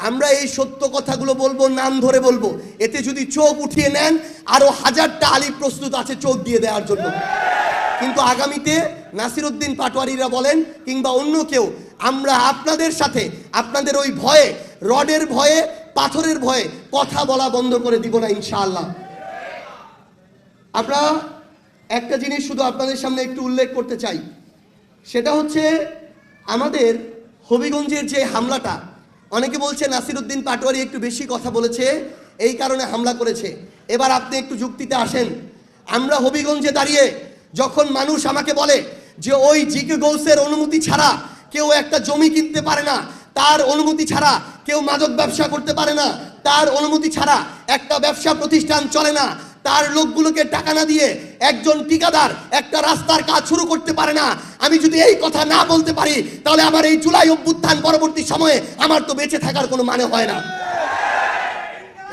আমরা এই সত্য কথাগুলো বলবো, নাম ধরে বলবো। এতে যদি চোখ উঠিয়ে নেন, আরো 1000টা আলিম প্রস্তুত আছে চোখ দিয়ে দেওয়ার জন্য। কিন্তু আগামীতে নাসিরউদ্দিন পাটোয়ারিরা বলেন কিংবা অন্য কেউ, আমরা আপনাদের সাথে আপনাদের ওই ভয়ে, রডের ভয়ে, পাথরের ভয়ে কথা বলা বন্ধ করে দিব না ইনশাআল্লাহ। আমরা একটা জিনিস শুধু আপনাদের সামনে একটু উল্লেখ করতে চাই, সেটা হচ্ছে আমাদের হবিগঞ্জের যে হামলাটা, অনেকে বলছে নাসিরউদ্দিন পাটোয়ারি একটু বেশি কথা বলেছে, এই কারণে হামলা করেছে। এবার আপনি একটু যুক্তিতে আসেন। আমরা হবিগঞ্জে দাঁড়িয়ে যখন মানুষ আমাকে বলে যে ওই জিকে গৌসের অনুমতি ছাড়া কেউ একটা জমি কিনতে পারে না, তার অনুমতি ছাড়া কেউ মাদক ব্যবসা করতে পারে না, তার অনুমতি ছাড়া একটা ব্যবসা প্রতিষ্ঠান চলে না, তার লোকগুলোকে টাকা না দিয়ে একজন ঠিকাদার একটা রাস্তার কাজ শুরু করতে পারে না, আমি যদি এই কথা না বলতে পারি, তাহলে আমার এই জুলাই অভ্যুত্থান পরবর্তী সময়ে আমার তো বেঁচে থাকার কোনো মানে হয় না।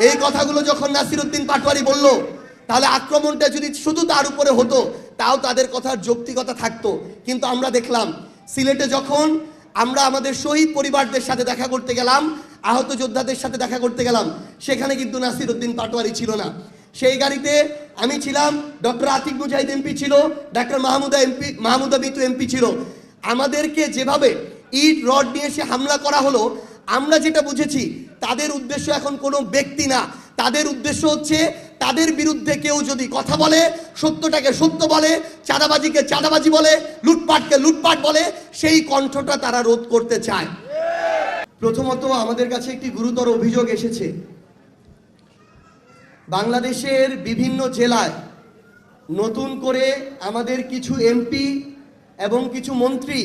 এই কথাগুলো যখন নাসিরউদ্দিন পাটোয়ারি বলল, তাহলে আক্রমণটা যদি শুধু তার উপরে হতো, তাও তাদের কথার যৌক্তিকতা থাকতো। কিন্তু আমরা দেখলাম সিলেটে যখন আমরা আমাদের শহীদ পরিবারদের সাথে দেখা করতে গেলাম, আহত যোদ্ধাদের সাথে দেখা করতে গেলাম, সেখানে কিন্তু নাসিরউদ্দিন পাটোয়ারি ছিল না। সেই গাড়িতে আমি ছিলাম, ডক্টর আতিক মুজাহিদ এমপি ছিল, ডক্টর মাহমুদা বিতু এমপি ছিল। আমাদেরকে যেভাবে ইট রড নিয়ে এসে হামলা করা হলো, আমরা যেটা বুঝেছি তাদের উদ্দেশ্য এখন কোনো ব্যক্তি না, তাদের উদ্দেশ্য হচ্ছে তাদের বিরুদ্ধে কেউ যদি কথা বলে, সত্যটাকে সত্য বলে, চাঁদাবাজিকে চাঁদাবাজি বলে, লুটপাটকে লুটপাট বলে, সেই কণ্ঠটা তারা রোধ করতে চায়। প্রথমত আমাদের কাছে একটি গুরুতর অভিযোগ এসেছে, বাংলাদেশের বিভিন্ন জেলায় নতুন করে আমাদের কিছু এমপি এবং কিছু মন্ত্রী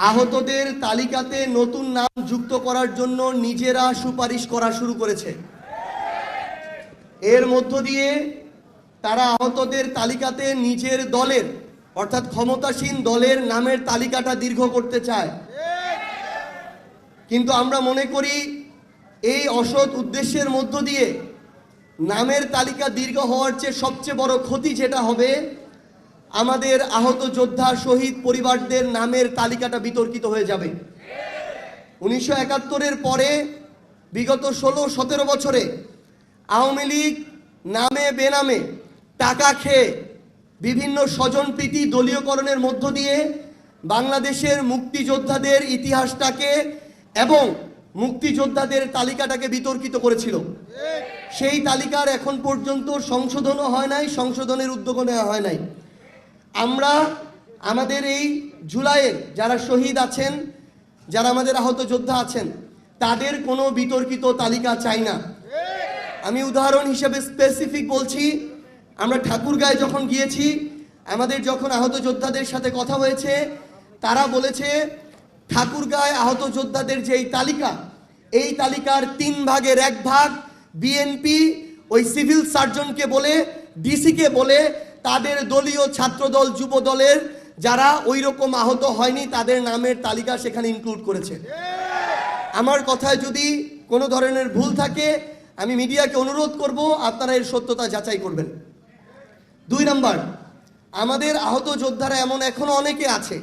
আহতদের তালিকাতে নতুন নাম যুক্ত করার জন্য নিজেরা সুপারিশ করা শুরু করেছে। এর মধ্য দিয়ে তারা আহতদের তালিকাতে নিজের দলের, অর্থাৎ ক্ষমতাসীন দলের নামের তালিকাটা দীর্ঘ করতে চায়। কিন্তু আমরা মনে করি এই অসৎ উদ্দেশ্যের মধ্য দিয়ে নামের তালিকা দীর্ঘ হওয়ার চেয়ে সবচেয়ে বড় ক্ষতি যেটা হবে, আমাদের আহত যোদ্ধা শহীদ পরিবারদের নামের তালিকাটা বিতর্কিত হয়ে যাবে। 1971-এর পরে বিগত 16-17 বছরে আওয়ামী লীগ নামে বেনামে টাকা খেয়ে বিভিন্ন স্বজনপ্রীতি দলীয়করণের মধ্য দিয়ে বাংলাদেশের মুক্তিযোদ্ধাদের ইতিহাসটাকে এবং মুক্তিযোদ্ধাদের তালিকাটাকে বিতর্কিত করেছিল। সেই তালিকার এখন পর্যন্ত সংশোধনও হয় নাই, সংশোধনের উদ্যোগও নেওয়া হয় নাই। আমরা আমাদের এই জুলাইয়ের যারা শহীদ আছেন, যারা আমাদের আহত যোদ্ধা আছেন, তাদের কোনো বিতর্কিত তালিকা চাই না। আমি উদাহরণ হিসেবে স্পেসিফিক বলছি, আমরা ঠাকুরগাঁয়ে যখন গিয়েছি, আমাদের যখন আহত যোদ্ধাদের সাথে কথা হয়েছে, তারা বলেছে ঠাকুরগাঁয় আহত যোদ্ধাদের যে তালিকা, এই তালিকার 3 ভাগের 1 ভাগ বিএনপি ওই সিভিল সার্জনকে বলে, ডিসিকে বলে, তাদের দলীয় ছাত্রদল যুব দলের যারা ওই রকম আহত হয়নি তাদের নামের তালিকা সেখানে ইনক্লুড করেছে। আমার কথায় যদি কোনো ধরনের ভুল থাকে, আমি মিডিয়াকে অনুরোধ করব আপনারা এর সত্যতা যাচাই করবেন। 2 নাম্বার, আমাদের আহত যোদ্ধারা এমন এখনো অনেকে আছে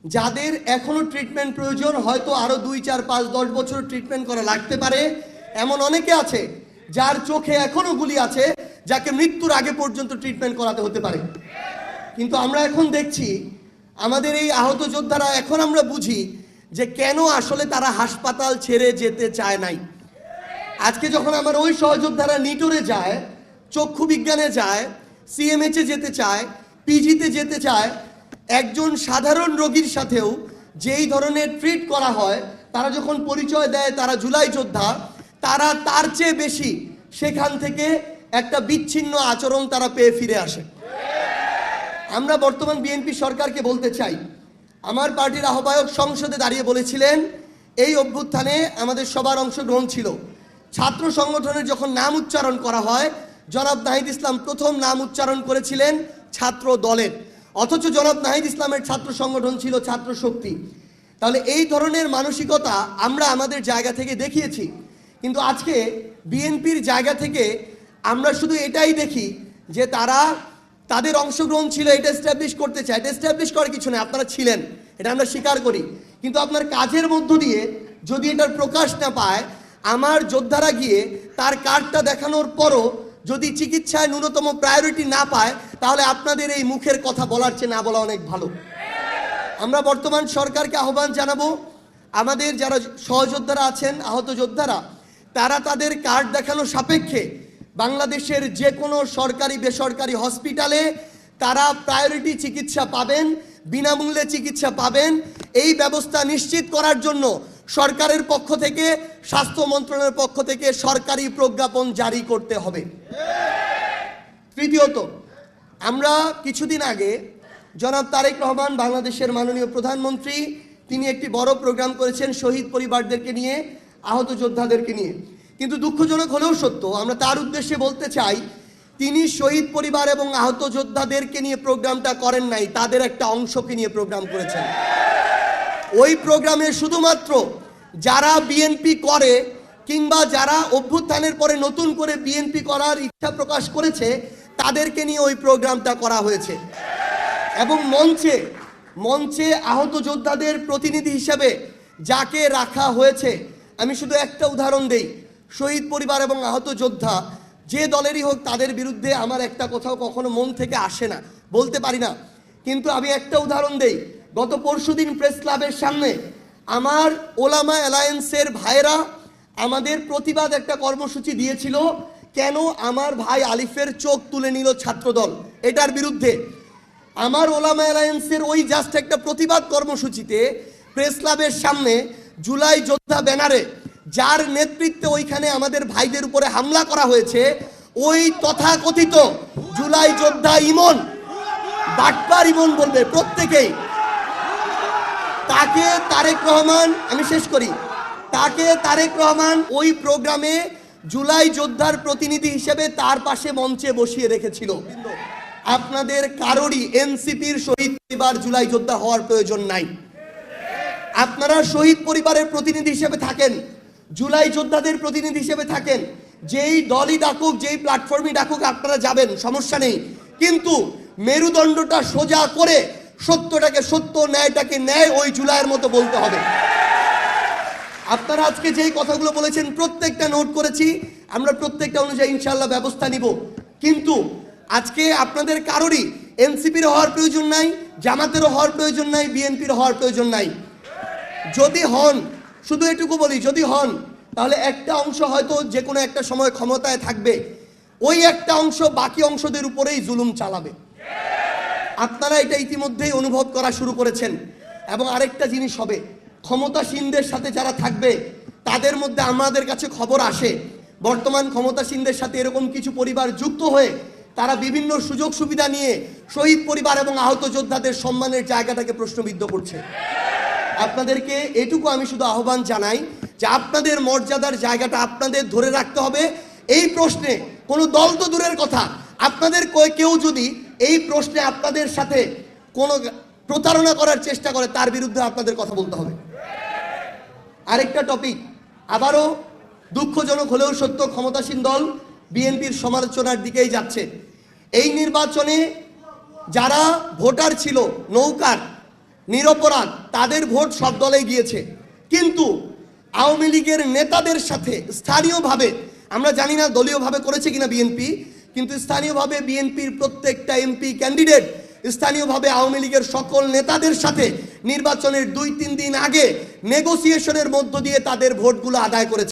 যাদের এখনো ট্রিটমেন্ট প্রয়োজন, হয়তো আরো 2, 4, 5, 10 বছর ট্রিটমেন্ট করা লাগতে পারে। এমন অনেকে আছে যার চোখে এখনো গুলি আছে, যাকে মৃত্যুর আগে পর্যন্ত ট্রিটমেন্ট করাতে হতে পারে। কিন্তু আমরা এখন দেখছি আমাদের এই আহত যোদ্ধারা, এখন আমরা বুঝি যে কেন আসলে তারা হাসপাতাল ছেড়ে যেতে চায় নাই। আজকে যখন আমার ওই সহযোদ্ধারা নিটোরে যায়, চক্ষু বিজ্ঞানে যায়, সিএমএইচে যেতে চায়, পিজিতে যেতে চায়, একজন সাধারণ রোগীর সাথেও যেই ধরনের ট্রিট করা হয়, তারা যখন পরিচয় দেয় তারা জুলাই যোদ্ধা, তারা তার চেয়ে বেশি সেখান থেকে একটা বিচ্ছিন্ন আচরণ তারা পেয়ে ফিরে আসে। আমরা বর্তমান বিএনপি সরকারকে বলতে চাই, আমার পার্টির আহ্বায়ক সংসদে দাঁড়িয়ে বলেছিলেন এই অভ্যুত্থানে আমাদের সবার অংশগ্রহণ ছিল। ছাত্র সংগঠনের যখন নাম উচ্চারণ করা হয়, জনাব নাহিদ ইসলাম প্রথম নাম উচ্চারণ করেছিলেন ছাত্র দলের, অথচ জনাব নাহিদ ইসলামের ছাত্র সংগঠন ছিল ছাত্র শক্তি। তাহলে এই ধরনের মানসিকতা আমরা আমাদের জায়গা থেকে দেখিয়েছি। কিন্তু আজকে বিএনপির জায়গা থেকে আমরা শুধু এটাই দেখি যে তারা তাদের অংশগ্রহণ ছিল, এটা এস্টাবলিশ করতে চায়। এটা এস্টাবলিশ করার কিছু নেই, আপনারা ছিলেন, এটা আমরা স্বীকার করি। কিন্তু আপনার কাজের মধ্য দিয়ে যদি এটার প্রকাশ না পায়, আমার যোদ্ধারা গিয়ে তার কার্ডটা দেখানোর পরও যদি চিকিৎসায় ন্যূনতম প্রায়োরিটি না পায়, তাহলে আপনাদের এই মুখের কথা বলার চেয়ে না বলা অনেক ভালো। আমরা বর্তমান সরকারকে আহ্বান জানাবো, আমাদের যারা সহযোদ্ধারা আছেন, আহত যোদ্ধারা, তারা তাদের কার্ড দেখানো সাপেক্ষে বাংলাদেশের যে কোনো সরকারি বেসরকারি হসপিটালে তারা প্রায়োরিটি চিকিৎসা পাবেন, বিনামূল্যে চিকিৎসা পাবেন। এই ব্যবস্থা নিশ্চিত করার জন্য সরকারের পক্ষ থেকে, স্বাস্থ্য মন্ত্রণালয়ের পক্ষ থেকে সরকারি প্রজ্ঞাপন জারি করতে হবে। তৃতীয়ত, আমরা কিছুদিন আগে জনাব তারেক রহমান, বাংলাদেশের মাননীয় প্রধানমন্ত্রী, তিনি একটি বড় প্রোগ্রাম করেছেন শহীদ পরিবারদেরকে নিয়ে, আহত যোদ্ধাদেরকে নিয়ে। কিন্তু দুঃখজনক হলেও সত্য, আমরা তার উদ্দেশ্যে বলতে চাই, তিনি শহীদ পরিবার এবং আহত যোদ্ধাদেরকে নিয়ে প্রোগ্রামটা করেন নাই, তাদের একটা অংশকে নিয়ে প্রোগ্রাম করেছেন। ওই প্রোগ্রামে শুধুমাত্র যারা বিএনপি করে কিংবা যারা অভ্যুত্থানের পরে নতুন করে বিএনপি করার ইচ্ছা প্রকাশ করেছে তাদেরকে নিয়ে ওই প্রোগ্রামটা করা হয়েছে। এবং মঞ্চে আহত যোদ্ধাদের প্রতিনিধি হিসেবে যাকে রাখা হয়েছে, আমি শুধু একটা উদাহরণ দেই। শহীদ পরিবার এবং আহত যোদ্ধা যে দলেরই হোক, তাদের বিরুদ্ধে আমার একটা কোথাও কখনো মন থেকে আসে না, বলতে পারি না। কিন্তু আমি একটা উদাহরণ দেই। গত পরশুদিন প্রেস ক্লাবের সামনে আমার ওলামা অ্যালায়েন্সের ভাইরা আমাদের প্রতিবাদ একটা কর্মসূচি দিয়েছিল, কেন আমার ভাই আলিফের চোখ তুলে নিল ছাত্রদল, এটার বিরুদ্ধে। আমার ওলামা অ্যালায়েন্সের ওই জাস্ট একটা প্রতিবাদ কর্মসূচিতে প্রেস ক্লাবের সামনে জুলাই যোদ্ধা ব্যানারে, যার নেতৃত্বে ওইখানে আমাদের ভাইদের উপরে হামলা করা হয়েছে, ওই তথাকথিত জুলাই যোদ্ধা ইমন, বাটপার ইমন বলবে প্রত্যেকেই, তাকে তারেক রহমান, আমি শেষ করি, তাকে তারেক রহমান ওই প্রোগ্রামে জুলাই যোদ্ধার প্রতিনিধি হিসেবে তার পাশে মঞ্চে বসিয়ে রেখেছিল। আপনাদের কারোরই এনসিপির শহীদ পরিবার জুলাই যোদ্ধা হওয়ার প্রয়োজন নাই। আপনারা শহীদ পরিবারের প্রতিনিধি হিসেবে থাকেন, জুলাই যোদ্ধাদের প্রতিনিধি হিসেবে থাকেন, যেই দলই ডাকুক, যেই প্ল্যাটফর্মই ডাকুক আপনারা যাবেন, সমস্যা নেই। কিন্তু মেরুদণ্ডটা সোজা করে সত্যটাকে সত্য, ন্যায়টাকে ন্যায়, ওই জুলাইয়ের মতো বলতে হবে। আপনারা আজকে যেই কথাগুলো বলেছেন প্রত্যেকটা নোট করেছি, আমরা প্রত্যেকটা অনুযায়ী ইনশাআল্লাহ ব্যবস্থা নিব। কিন্তু আজকে আপনাদের কারোরই এনসিপির হওয়ার প্রয়োজন নাই, জামাতেরও হওয়ার প্রয়োজন নাই, বিএনপির হওয়ার প্রয়োজন নাই। যদি হন, শুধু এটুকু বলি, যদি হন, তাহলে একটা অংশ হয়তো যে কোনো একটা সময় ক্ষমতায় থাকবে, ওই একটা অংশ বাকি অংশদের উপরেই জুলুম চালাবে। আপনারা এটা ইতিমধ্যেই অনুভব করা শুরু করেছেন। এবং আরেকটা জিনিস হবে, ক্ষমতাসীনদের সাথে যারা থাকবে তাদের মধ্যে আমাদের কাছে খবর আসে, বর্তমান ক্ষমতাসীনদের সাথে এরকম কিছু পরিবার যুক্ত হয়ে তারা বিভিন্ন সুযোগ সুবিধা নিয়ে শহীদ পরিবার এবং আহত যোদ্ধাদের সম্মানের জায়গাটাকে প্রশ্নবিদ্ধ করছে। আপনাদেরকে এটুকু আমি শুধু আহ্বান জানাই যে আপনাদের মর্যাদার জায়গাটা আপনাদের ধরে রাখতে হবে। এই প্রশ্নে কোনো দল তো দূরের কথা, আপনাদের কেউ যদি এই প্রশ্নে আপনাদের সাথে কোনো প্রতারণা করার চেষ্টা করে, তার বিরুদ্ধে আপনাদের কথা বলতে হবে। আরেকটা টপিক, আবারও দুঃখজনক হলেও সত্য, ক্ষমতাসীন দল বিএনপির সমালোচনার দিকেই যাচ্ছে। এই নির্বাচনে যারা ভোটার ছিল নৌকার, নিরপরাধ, তাদের ভোট সব দলেই গিয়েছে। কিন্তু আওয়ামী লীগের নেতাদের সাথে স্থানীয়ভাবে, আমরা জানি না দলীয়ভাবে করেছে কিনা বিএনপি, কিন্তু স্থানীয়ভাবে বিএনপির প্রত্যেকটা এমপি ক্যান্ডিডেট স্থানীয়ভাবে আওয়ামী লীগের সকল নেতাদের সাথে নির্বাচনের 2-3 দিন আগে নেগোসিয়েশনের মধ্য দিয়ে তাদের ভোটগুলো আদায় করেছে।